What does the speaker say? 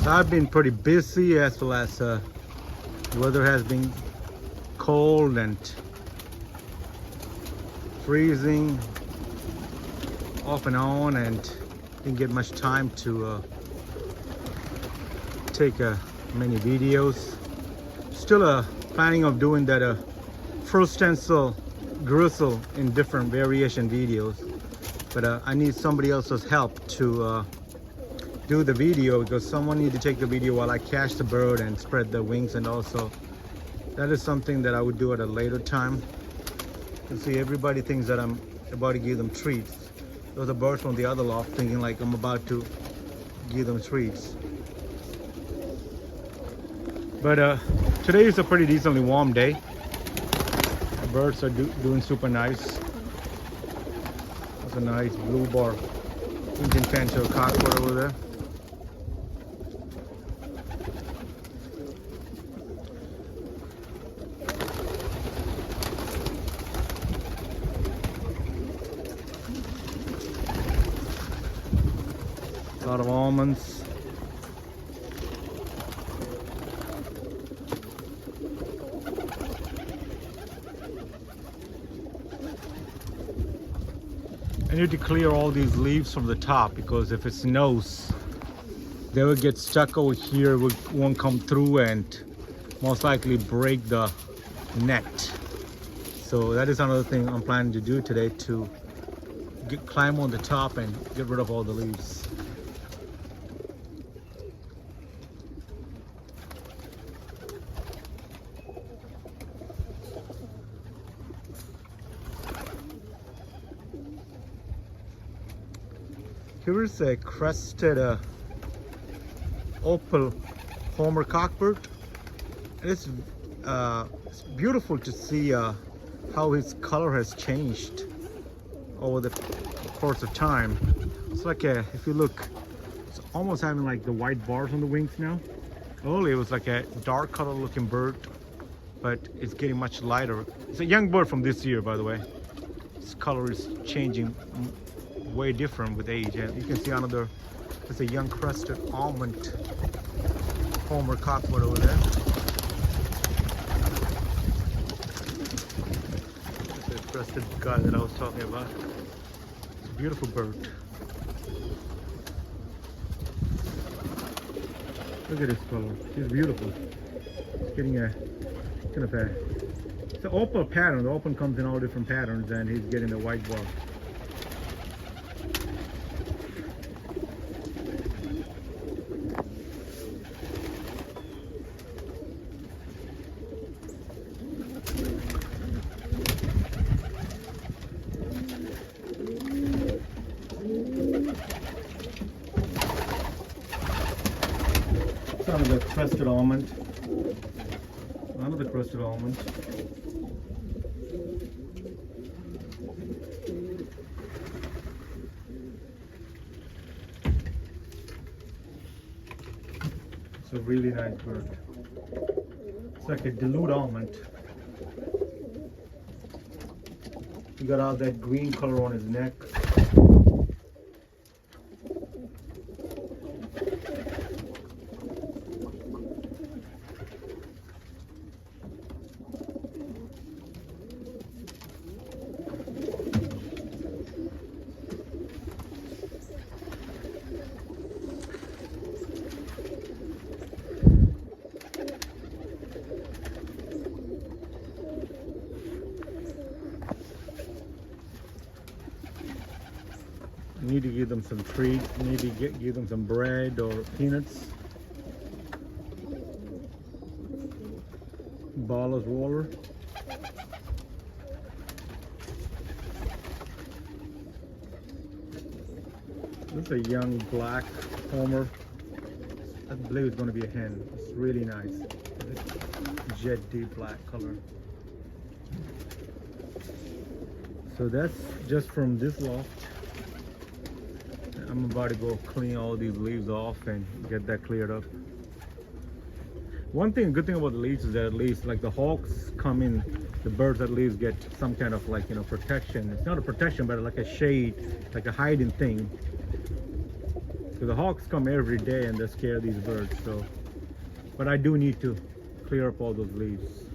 I've been pretty busy as well as the weather has been cold and freezing off and on, and didn't get much time to take many videos. Still planning of doing that first stencil grizzle in different variation videos, but I need somebody else's help to do the video, because someone need to take the video while I catch the bird and spread the wings, and also that is something that I would do at a later time. You can see everybody thinks that I'm about to give them treats. Those are birds from the other loft thinking like I'm about to give them treats. But today is a pretty decently warm day. The birds are doing super nice. That's a nice blue bar Indian Fantail cockbird over there. A lot of almonds. I need to clear all these leaves from the top, because if it snows, they will get stuck over here, won't come through, and most likely break the net. So that is another thing I'm planning to do today, to climb on the top and get rid of all the leaves. Here is a crested opal Homer cockbird. It's beautiful to see how his color has changed over the course of time. It's like if you look, it's almost having like the white bars on the wings now. Earlier it was like a dark color looking bird, but it's getting much lighter. It's a young bird from this year, by the way. Its color is changing way different with age, and you can see another, there's a young crested almond Homer cockbird over there. It's the crested guy that I was talking about. It's a beautiful bird. Look at his color. He's beautiful. He's getting a kind of it's an opal pattern. The opal comes in all different patterns, and he's getting the white bar. Another crested almond. Another crested almond. It's a really nice bird. It's like a dilute almond. He got all that green color on his neck. Need to give them some treats, need to give them some bread or peanuts. Ball of water. This is a young black Homer. I believe it's going to be a hen. It's really nice. Jet deep black color. So that's just from this loft. I'm about to go clean all these leaves off and get that cleared up. One thing, good thing about the leaves is that at least like the hawks come in, the birds at least get some kind of like, you know, protection. It's not a protection, but like a shade, like a hiding thing. So the hawks come every day and they scare these birds. So, but I do need to clear up all those leaves.